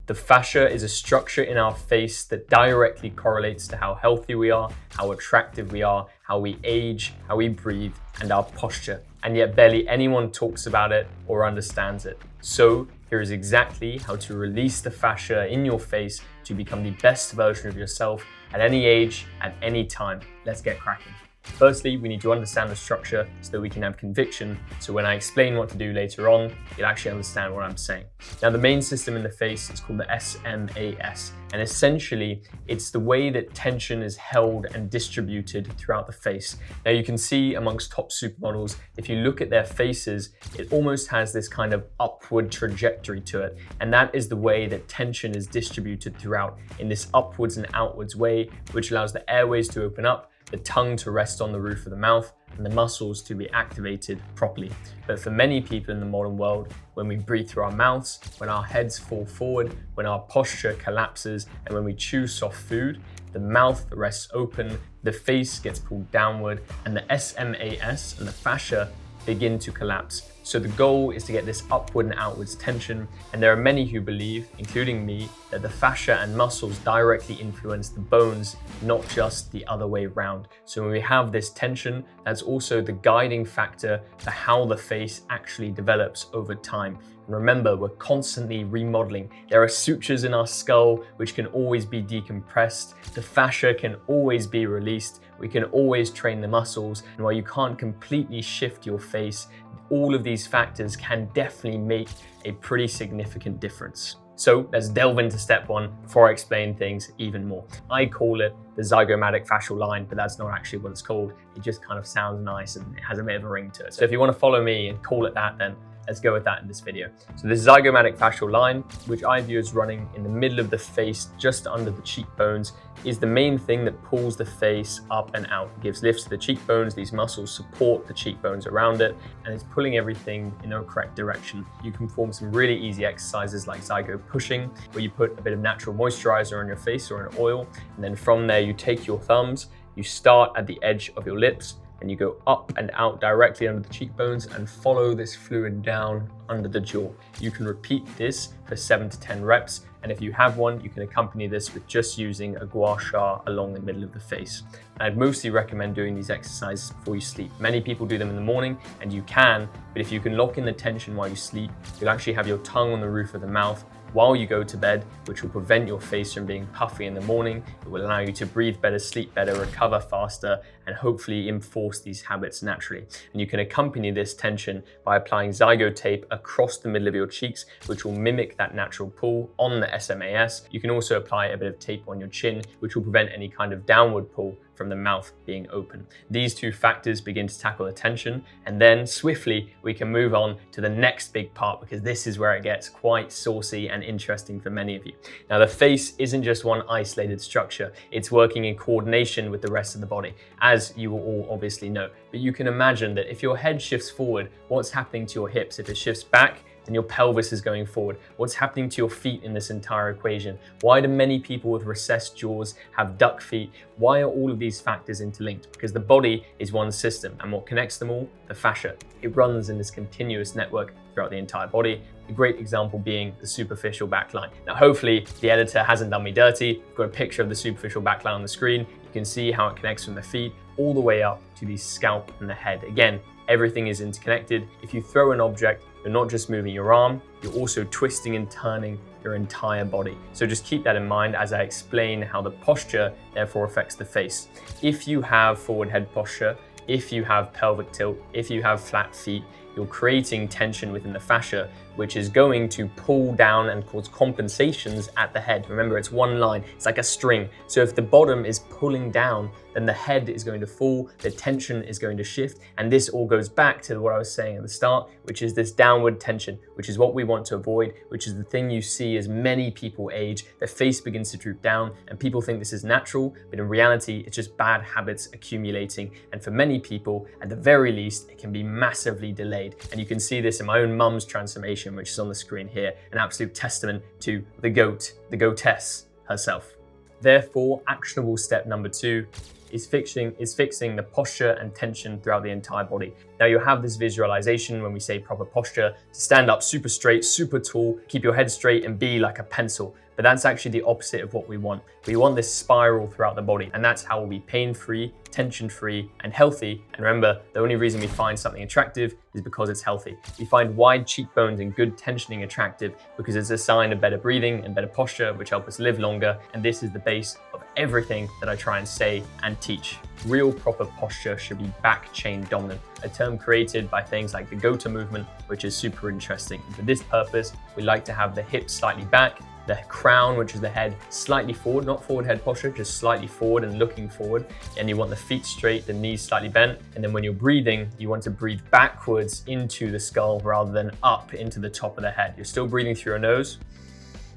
The fascia is a structure in our face that directly correlates to how healthy we are, how attractive we are, how we age, how we breathe, and our posture. And yet barely anyone talks about it or understands it. So here is exactly how to release the fascia in your face to become the best version of yourself at any age, at any time. Let's get cracking. Firstly, we need to understand the structure so that we can have conviction, so when I explain what to do later on, you'll actually understand what I'm saying. Now, the main system in the face is called the SMAS, and essentially, it's the way that tension is held and distributed throughout the face. Now, you can see amongst top supermodels, if you look at their faces, it almost has this kind of upward trajectory to it, and that is the way that tension is distributed throughout in this upwards and outwards way, which allows the airways to open up, the tongue to rest on the roof of the mouth, and the muscles to be activated properly. But for many people in the modern world, when we breathe through our mouths, when our heads fall forward, when our posture collapses, and when we chew soft food, the mouth rests open, the face gets pulled downward, and the SMAS and the fascia begin to collapse. So the goal is to get this upward and outwards tension, and there are many who believe, including me, that the fascia and muscles directly influence the bones, not just the other way around. So when we have this tension, that's also the guiding factor for how the face actually develops over time. And remember, we're constantly remodeling. There are sutures in our skull which can always be decompressed. The fascia can always be released. We can always train the muscles. And while you can't completely shift your face, all of these factors can definitely make a pretty significant difference. So let's delve into step one before I explain things even more. I call it the Zygomatic fascial line, but that's not actually what it's called. It just kind of sounds nice and it has a bit of a ring to it. So if you want to follow me and call it that, then let's go with that in this video. So the Zygomatic fascial line, which I view as running in the middle of the face, just under the cheekbones, is the main thing that pulls the face up and out. It gives lifts to the cheekbones, these muscles support the cheekbones around it, and it's pulling everything in the correct direction. You can perform some really easy exercises like Zygo pushing, where you put a bit of natural moisturizer on your face or an oil, and then from there you take your thumbs, you start at the edge of your lips, and you go up and out directly under the cheekbones and follow this fluid down under the jaw. You can repeat this for 7 to 10 reps. And if you have one, you can accompany this with just using a gua sha along the middle of the face. And I'd mostly recommend doing these exercises before you sleep. Many people do them in the morning, and you can, but if you can lock in the tension while you sleep, you'll actually have your tongue on the roof of the mouth while you go to bed, which will prevent your face from being puffy in the morning. It will allow you to breathe better, sleep better, recover faster, and hopefully enforce these habits naturally. And you can accompany this tension by applying Zygotape across the middle of your cheeks, which will mimic that natural pull on the SMAS. You can also apply a bit of tape on your chin, which will prevent any kind of downward pull from the mouth being open. These two factors begin to tackle the tension, and then swiftly we can move on to the next big part, because this is where it gets quite saucy and interesting for many of you. Now, the face isn't just one isolated structure, it's working in coordination with the rest of the body, as you will all obviously know. But you can imagine that if your head shifts forward, what's happening to your hips? If it shifts back, then your pelvis is going forward. What's happening to your feet in this entire equation? Why do many people with recessed jaws have duck feet? Why are all of these factors interlinked? Because the body is one system, and what connects them all? The fascia. It runs in this continuous network throughout the entire body. A great example being the superficial back line. Now, hopefully the editor hasn't done me dirty. I've got a picture of the superficial back line on the screen. You can see how it connects from the feet all the way up to the scalp and the head. Again, everything is interconnected. If you throw an object, you're not just moving your arm, you're also twisting and turning your entire body. So just keep that in mind as I explain how the posture therefore affects the face. If you have forward head posture, if you have pelvic tilt, if you have flat feet, you're creating tension within the fascia, which is going to pull down and cause compensations at the head. Remember, it's one line, it's like a string. So if the bottom is pulling down, then the head is going to fall, the tension is going to shift, and this all goes back to what I was saying at the start, which is this downward tension, which is what we want to avoid, which is the thing you see as many people age. Their face begins to droop down, and people think this is natural, but in reality, it's just bad habits accumulating. And for many people, at the very least, it can be massively delayed. And you can see this in my own mum's transformation, which is on the screen here, an absolute testament to the goat, the goatess herself. Therefore, actionable step number 2 is fixing the posture and tension throughout the entire body. Now you have this visualization when we say proper posture to stand up super straight, super tall, keep your head straight and be like a pencil. But that's actually the opposite of what we want. We want this spiral throughout the body, and that's how we'll be pain-free, tension-free, and healthy. And remember, the only reason we find something attractive is because it's healthy. We find wide cheekbones and good tensioning attractive because it's a sign of better breathing and better posture, which help us live longer. And this is the base of everything that I try and say and teach. Real proper posture should be back chain dominant, a term created by things like the Zygotape movement, which is super interesting. And for this purpose, we like to have the hips slightly back, the crown, which is the head, slightly forward, not forward head posture, just slightly forward and looking forward. And you want the feet straight, the knees slightly bent. And then when you're breathing, you want to breathe backwards into the skull rather than up into the top of the head. You're still breathing through your nose,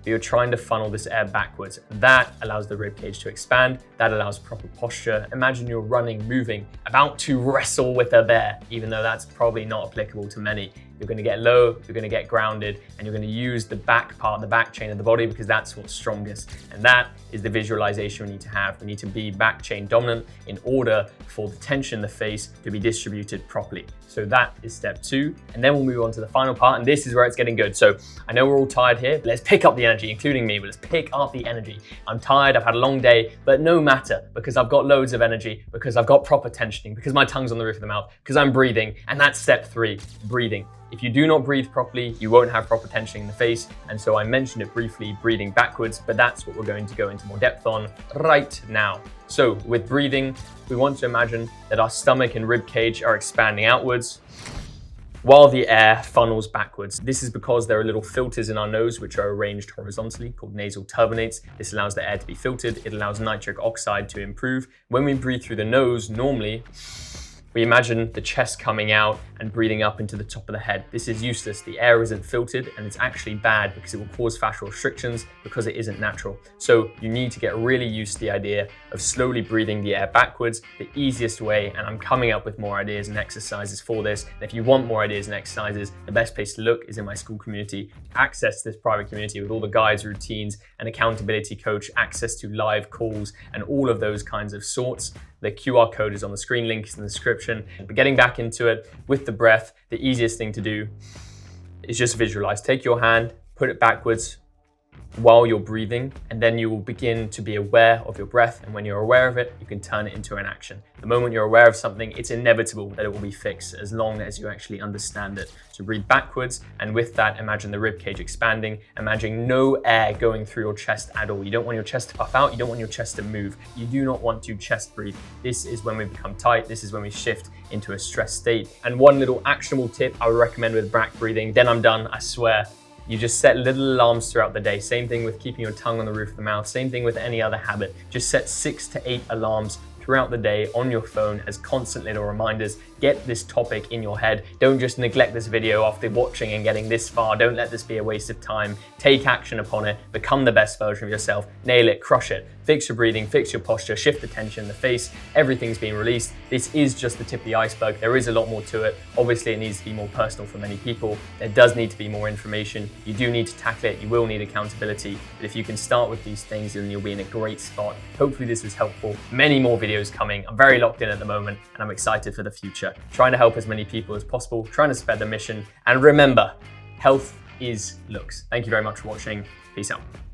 but you're trying to funnel this air backwards. That allows the rib cage to expand. That allows proper posture. Imagine you're running, moving, about to wrestle with a bear, even though that's probably not applicable to many. You're gonna get low, you're gonna get grounded, and you're gonna use the back part, the back chain of the body, because that's what's strongest. And that is the visualization we need to have. We need to be back chain dominant in order for the tension in the face to be distributed properly. So that is step 2. And then we'll move on to the final part, and this is where it's getting good. So I know we're all tired here, but let's pick up the energy, including me, but let's pick up the energy. I'm tired, I've had a long day, but no matter, because I've got loads of energy, because I've got proper tensioning, because my tongue's on the roof of the mouth, because I'm breathing, and that's step 3, breathing. If you do not breathe properly, you won't have proper tensioning in the face. And so I mentioned it briefly, breathing backwards, but that's what we're going to go into more depth on right now. So with breathing, we want to imagine that our stomach and rib cage are expanding outwards while the air funnels backwards. This is because there are little filters in our nose which are arranged horizontally called nasal turbinates. This allows the air to be filtered. It allows nitric oxide to improve. When we breathe through the nose, normally, we imagine the chest coming out and breathing up into the top of the head. This is useless. The air isn't filtered, and it's actually bad because it will cause fascial restrictions because it isn't natural. So you need to get really used to the idea of slowly breathing the air backwards, the easiest way. And I'm coming up with more ideas and exercises for this. And if you want more ideas and exercises, the best place to look is in my school community. Access this private community with all the guides, routines, and accountability coach, access to live calls, and all of those kinds of sorts. The QR code is on the screen, link is in the description. But getting back into it with the breath, the easiest thing to do is just visualize. Take your hand, put it backwards while you're breathing, and then you will begin to be aware of your breath. And when you're aware of it, you can turn it into an action. The moment you're aware of something, it's inevitable that it will be fixed as long as you actually understand it. So breathe backwards, and with that, imagine the rib cage expanding. Imagine no air going through your chest at all. You don't want your chest to puff out. You don't want your chest to move. You do not want to chest breathe. This is when we become tight. This is when we shift into a stress state. And one little actionable tip I would recommend with back breathing, then I'm done, I swear. You just set little alarms throughout the day. Same thing with keeping your tongue on the roof of the mouth. Same thing with any other habit. Just set 6 to 8 alarms throughout the day on your phone as constant little reminders. Get this topic in your head. Don't just neglect this video after watching and getting this far. Don't let this be a waste of time. Take action upon it. Become the best version of yourself. Nail it, crush it. Fix your breathing, fix your posture, shift the tension in the face. Everything's being released. This is just the tip of the iceberg. There is a lot more to it. Obviously, it needs to be more personal for many people. There does need to be more information. You do need to tackle it. You will need accountability. But if you can start with these things, then you'll be in a great spot. Hopefully this was helpful. Many more videos coming. I'm very locked in at the moment, and I'm excited for the future. Trying to help as many people as possible, trying to spread the mission. And remember, health is looks. Thank you very much for watching. Peace out.